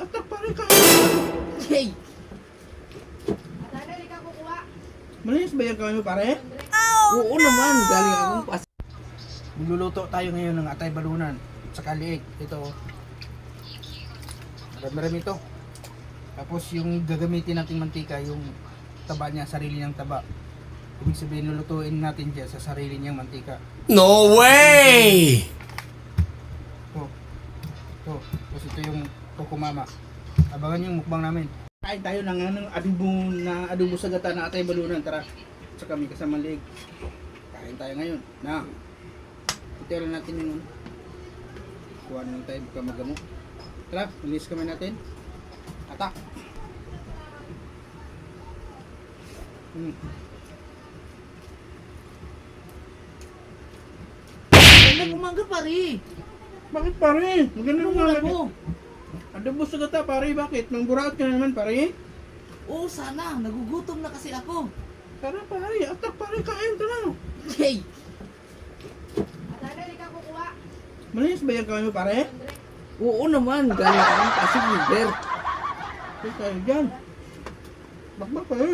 atak pare ka. Hey! Dali ka kukuha. Malinis ba yung kamay mo pare? Oo naman, galing akong pas. Magluluto tayo ngayon ng atay balunan sa liig. Ito. Marami ito. Tapos yung gagamitin nating mantika, yung taba niya, sarili niyang taba. Ibig sabihin, lulutuin natin dyan sa sarili niyang mantika. No way! Ito. Tapos ito yung tokumama. Abangan yung mukbang namin. Kain tayo ng adobo sa gata na atay balunan. Tara. Sa kami kasama liig. Kain tayo ngayon. Na. Ito lang natin yung kuha na lang tayo baka magamo. Tara, linis kami natin. Atak. Ganda kumangga pare. Bakit pare? Maganda Ano yung muna mga mo? adobo sa gata pare. Bakit? Nang buraot ka na naman pare. Oo sana, nagugutom na kasi ako. Tara pare, atak pare, kain ka na. Hey! Dali ka kukuha. Malinis ba yung kamay mo pare? Oo naman, galing akong Pasig River. Ay, tayo dyan. Bakbak pare.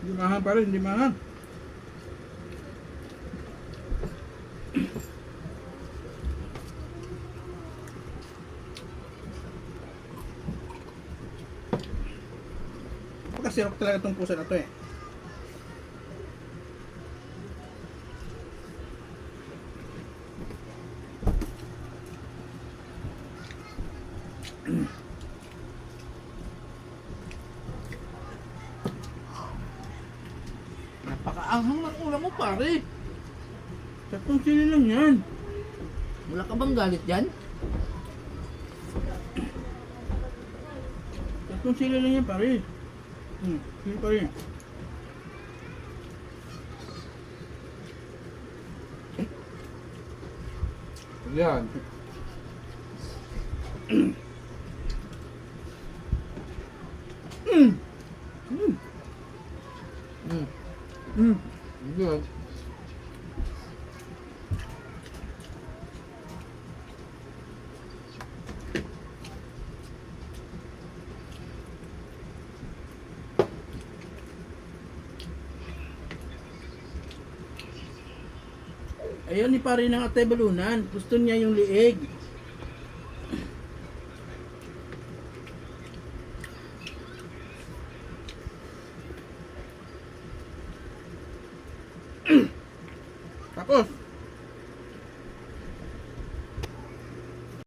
Hindi mahal pare, hindi mahal. Pagkasirok talaga itong pusa na to eh. Napakaanghang ng ulam mo pare. Saktong sili lang yan. Wala ka bang galit dyan? Saktong sili lang yan pare. Sili pare. Yan. Yan. Ayaw ni pare ng atay balunan. Gusto niya yung liig. Tapos,